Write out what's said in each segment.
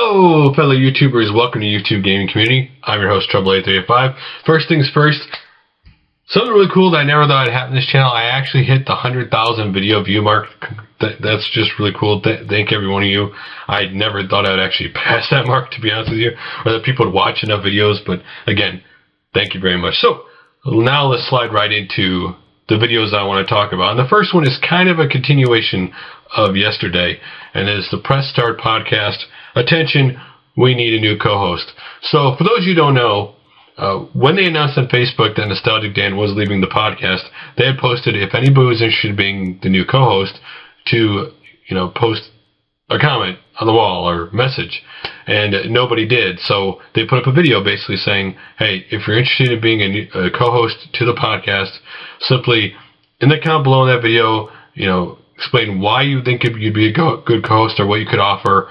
Hello, fellow YouTubers. Welcome to YouTube Gaming Community. I'm your host, Trouble8385. First things first, something really cool that I never thought I'd happen on this channel. I actually hit the 100,000 video view mark. That's just really cool. Thank every one of you. I never thought I'd actually pass that mark, to be honest with you, or that people would watch enough videos. But again, thank you very much. So now let's slide right into the videos I want to talk about. And the first one is kind of a continuation of yesterday, and it is the PressStartPodcast. Attention, we need a new co-host. So for those of you who don't know, when they announced on Facebook that Nostalgic Dan was leaving the podcast, they had posted if anybody was interested in being the new co-host to, post a comment on the wall or message, and nobody did. So they put up a video basically saying, hey, if you're interested in being a co-host to the podcast, simply in the comment below in that video, explain why you think you'd be a good co-host or what you could offer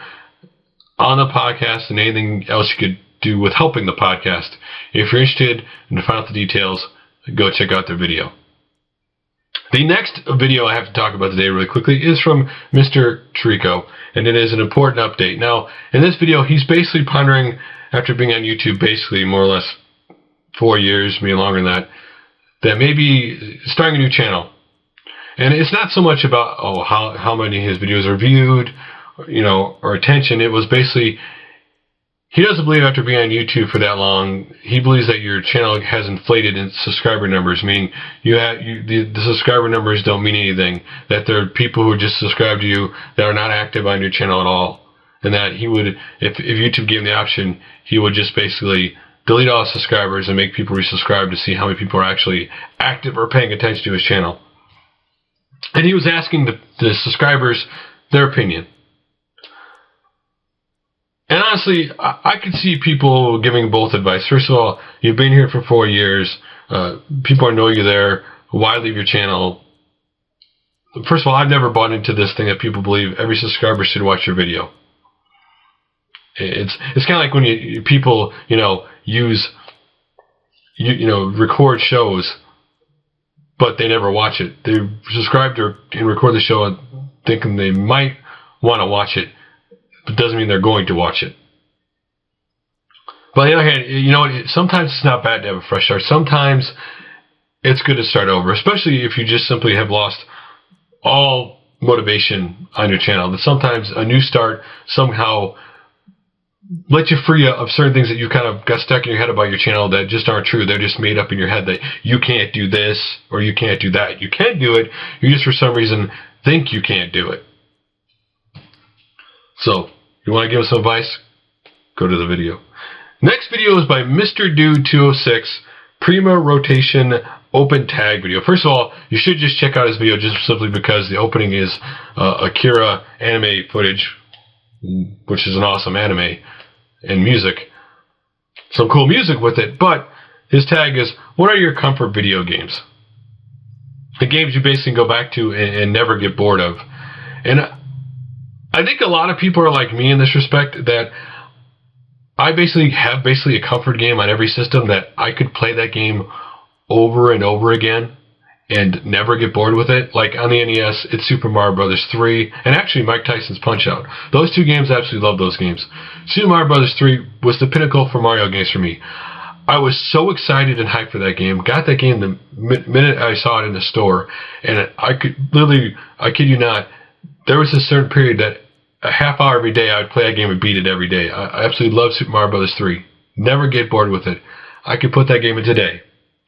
on the podcast and anything else you could do with helping the podcast. If you're interested and to find out the details, go check out their video. The next video I have to talk about today really quickly is from MrTreecko, and it is an important update. Now, in this video, he's basically pondering, after being on YouTube basically more or less 4 years, maybe longer than that maybe starting a new channel. And it's not so much about how many of his videos are viewed, or attention. It was basically, he doesn't believe after being on YouTube for that long, he believes that your channel has inflated in subscriber numbers, meaning the subscriber numbers don't mean anything, that there are people who just subscribe to you that are not active on your channel at all, and that he would, if YouTube gave him the option, he would just basically delete all subscribers and make people resubscribe to see how many people are actually active or paying attention to his channel. And he was asking the subscribers their opinion. And honestly, I could see people giving both advice. First of all, you've been here for 4 years. People know you're there. Why leave your channel? First of all, I've never bought into this thing that people believe every subscriber should watch your video. It's kind of like when people record shows, but they never watch it. They subscribe to and record the show thinking they might want to watch it, but doesn't mean they're going to watch it. But on the other hand, sometimes it's not bad to have a fresh start. Sometimes it's good to start over, especially if you just simply have lost all motivation on your channel. That sometimes a new start somehow lets you free of certain things that you kind of got stuck in your head about your channel that just aren't true. They're just made up in your head that you can't do this or you can't do that. You can do it. You just for some reason think you can't do it. So, you want to give us some advice? Go to the video. Next video is by MrDude206, Perma Rotation Open TAG video. First of all, you should just check out his video just simply because the opening is Akira anime footage, which is an awesome anime, and music. Some cool music with it, but his tag is, what are your comfort video games? The games you basically go back to and never get bored of. And I think a lot of people are like me in this respect, that I basically have a comfort game on every system that I could play that game over and over again and never get bored with it. Like on the NES, it's Super Mario Bros. 3, and actually Mike Tyson's Punch-Out. Those two games, I absolutely love those games. Super Mario Bros. 3 was the pinnacle for Mario games for me. I was so excited and hyped for that game. Got that game the minute I saw it in the store, and I could literally, I kid you not, there was a certain period that a half hour every day I would play that game and beat it every day. I absolutely love Super Mario Bros. 3. Never get bored with it. I could put that game in today,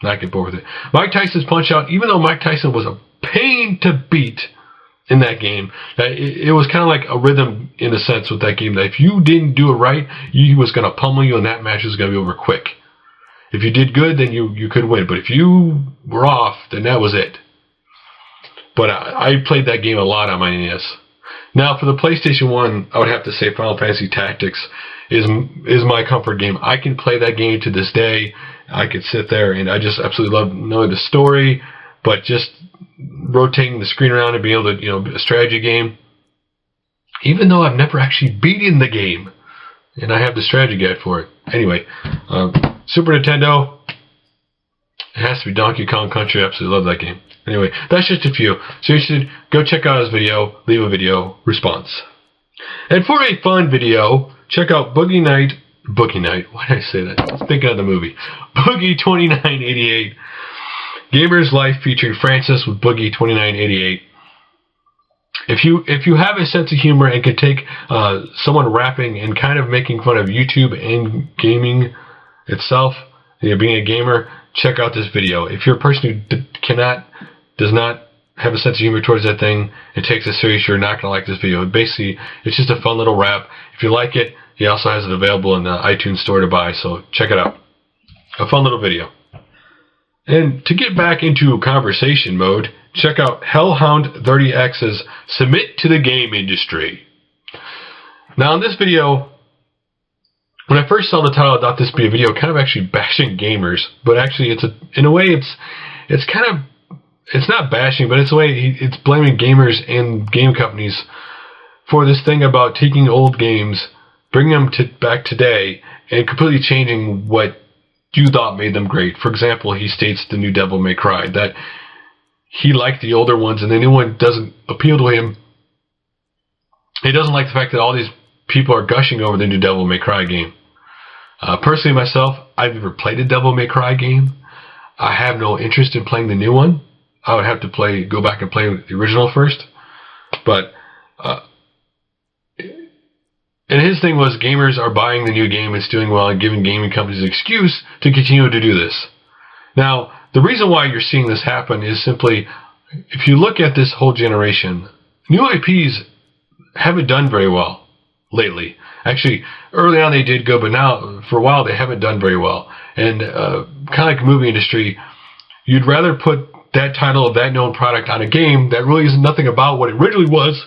not get bored with it. Mike Tyson's Punch-Out, even though Mike Tyson was a pain to beat in that game, it was kind of like a rhythm in a sense with that game, that if you didn't do it right, he was going to pummel you and that match was going to be over quick. If you did good, then you could win. But if you were off, then that was it. But I played that game a lot on my NES. Now, for the PlayStation 1, I would have to say Final Fantasy Tactics is my comfort game. I can play that game to this day. I could sit there, and I just absolutely love not only the story, but just rotating the screen around and being able to, a strategy game. Even though I've never actually beaten the game, and I have the strategy guide for it. Anyway, Super Nintendo, it has to be Donkey Kong Country. I absolutely love that game. Anyway, that's just a few. So you should go check out his video, leave a video response. And for a fun video, check out Boogie Night. Why did I say that? I was thinking of the movie. Boogie 2988. Gamer's Life featuring Francis with Boogie 2988. If you have a sense of humor and can take someone rapping and kind of making fun of YouTube and gaming itself, being a gamer, check out this video. If you're a person who does not have a sense of humor towards that thing and takes it serious, you're not going to like this video. Basically, it's just a fun little rap. If you like it, he also has it available in the iTunes store to buy, so check it out. A fun little video. And to get back into conversation mode, check out Hellhound30X's Submit to the Game Industry. Now in this video, when I first saw the title, I thought this would be a video kind of actually bashing gamers, but actually in a way it's not bashing, but it's a way it's blaming gamers and game companies for this thing about taking old games, bringing them back today, and completely changing what you thought made them great. For example, he states the new Devil May Cry, that he liked the older ones and the new one doesn't appeal to him. He doesn't like the fact that all these people are gushing over the new Devil May Cry game. Personally, myself, I've never played a Devil May Cry game. I have no interest in playing the new one. I would have to go back and play the original first. But and his thing was gamers are buying the new game, it's doing well, and giving gaming companies an excuse to continue to do this. Now, the reason why you're seeing this happen is simply, if you look at this whole generation, new IPs haven't done very well lately. Actually, early on they did good, but now, for a while, they haven't done very well. And kind of like the movie industry, you'd rather put that title of that known product on a game that really is nothing about what it originally was,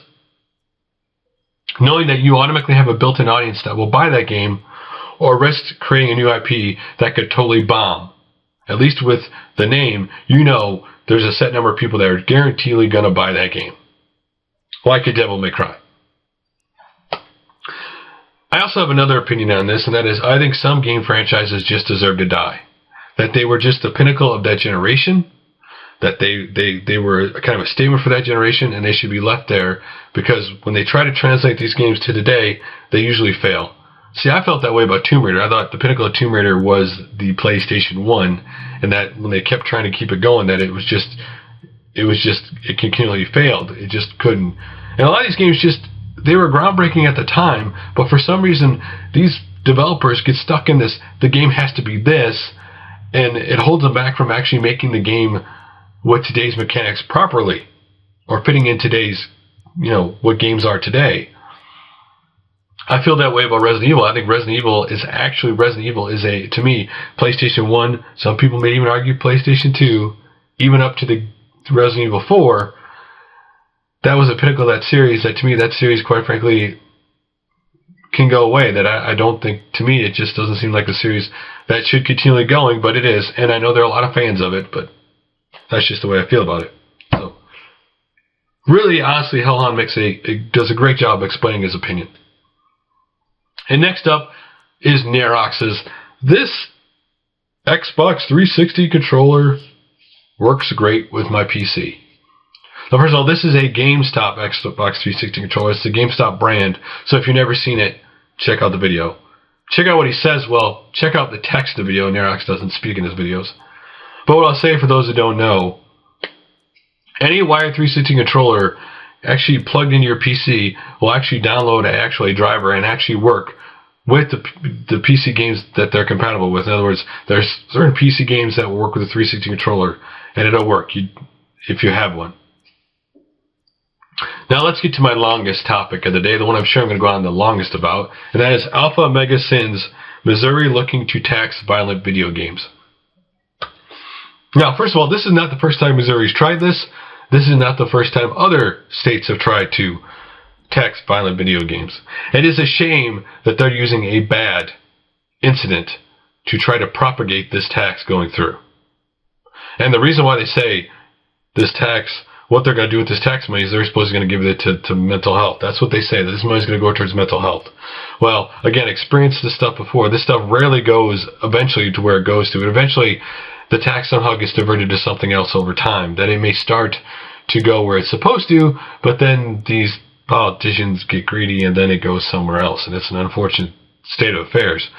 knowing that you automatically have a built-in audience that will buy that game, or risk creating a new IP that could totally bomb. At least with the name, you know there's a set number of people that are guaranteedly going to buy that game. Like a Devil May Cry. I also have another opinion on this, and that is I think some game franchises just deserve to die. That they were just the pinnacle of that generation, that they were kind of a statement for that generation, and they should be left there, because when they try to translate these games to today, they usually fail. See, I felt that way about Tomb Raider. I thought the pinnacle of Tomb Raider was the PlayStation 1, and that when they kept trying to keep it going, that it continually failed. It just couldn't. And a lot of these games they were groundbreaking at the time, but for some reason, these developers get stuck in this, the game has to be this, and it holds them back from actually making the game with today's mechanics properly, or fitting in today's, what games are today. I feel that way about Resident Evil. I think Resident Evil is to me, PlayStation 1, some people may even argue PlayStation 2, even up to the Resident Evil 4, that was a pinnacle of that series, that to me, that series, quite frankly, can go away. That I don't think, to me, it just doesn't seem like a series that should continually going, but it is, and I know there are a lot of fans of it, but that's just the way I feel about it. So, really, honestly, Hellhound does a great job explaining his opinion. And next up is Narox's. This Xbox 360 controller works great with my PC. Now, first of all, this is a GameStop Xbox 360 controller. It's the GameStop brand. So if you've never seen it, check out the video. Check out what he says. Well, check out the text of the video. Narox doesn't speak in his videos. But what I'll say for those who don't know, any wired 360 controller actually plugged into your PC will actually download a driver and actually work with the PC games that they're compatible with. In other words, there's certain PC games that will work with a 360 controller, and it'll work if you have one. Now let's get to my longest topic of the day, the one I'm sure I'm going to go on the longest about, and that is AlphaOmegaSin's Missouri looking to tax violent video games. Now, first of all, this is not the first time Missouri's tried this. This is not the first time other states have tried to tax violent video games. It is a shame that they're using a bad incident to try to propagate this tax going through. And the reason why they say this tax, what they're going to do with this tax money is they're supposed to give it to mental health. That's what they say, that this money is going to go towards mental health. Well, again, experienced this stuff before. This stuff rarely goes eventually to where it goes to. And eventually, the tax somehow gets diverted to something else over time. That it may start to go where it's supposed to, but then these politicians get greedy and then it goes somewhere else, and it's an unfortunate state of affairs.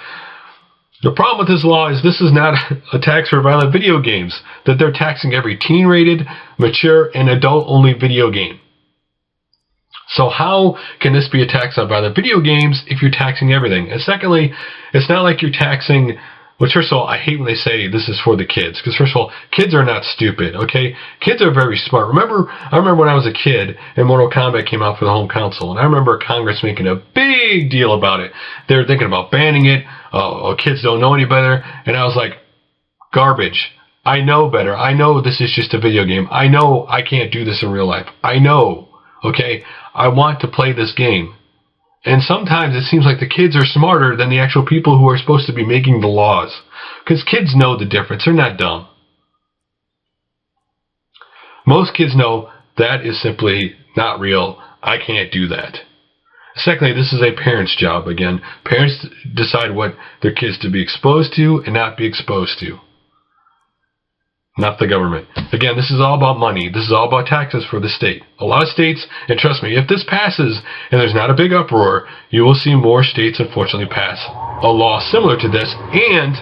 The problem with this law is this is not a tax for violent video games, that they're taxing every teen-rated, mature, and adult-only video game. So how can this be a tax on violent video games if you're taxing everything? And secondly, it's not like you're taxing, which first of all, I hate when they say this is for the kids, because first of all, kids are not stupid, okay? Kids are very smart. I remember when I was a kid and Mortal Kombat came out for the home console, and I remember Congress making a big deal about it. They were thinking about banning it. Oh, kids don't know any better. And I was like, garbage. I know better. I know this is just a video game. I know I can't do this in real life. I know, okay? I want to play this game. And sometimes it seems like the kids are smarter than the actual people who are supposed to be making the laws. Because kids know the difference. They're not dumb. Most kids know that is simply not real. I can't do that. Secondly, this is a parent's job. Again, parents decide what their kids to be exposed to and not be exposed to. Not the government. Again, this is all about money. This is all about taxes for the state. A lot of states, and trust me, if this passes and there's not a big uproar, you will see more states unfortunately pass a law similar to this. And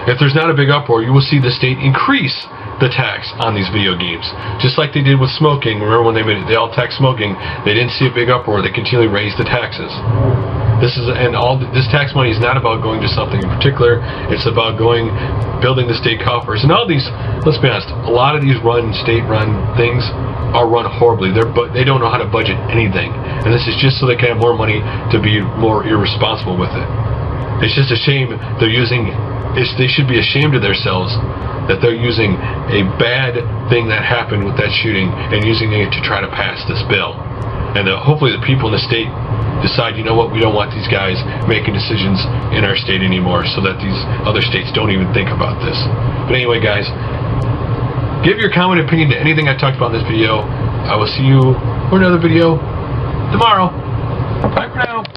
if there's not a big uproar, you will see the state increase the tax on these video games. Just like they did with smoking. Remember when they all taxed smoking, they didn't see a big uproar. They continually raised the taxes. This tax money is not about going to something in particular. It's about building the state coffers. And all these, let's be honest, a lot of these state-run things are run horribly. They don't know how to budget anything. And this is just so they can have more money to be more irresponsible with it. It's just a shame they should be ashamed of themselves that they're using a bad thing that happened with that shooting and using it to try to pass this bill. And hopefully the people in the state decide, you know what, we don't want these guys making decisions in our state anymore, so that these other states don't even think about this. But anyway, guys, give your comment and opinion to anything I talked about in this video. I will see you for another video tomorrow. Bye for now.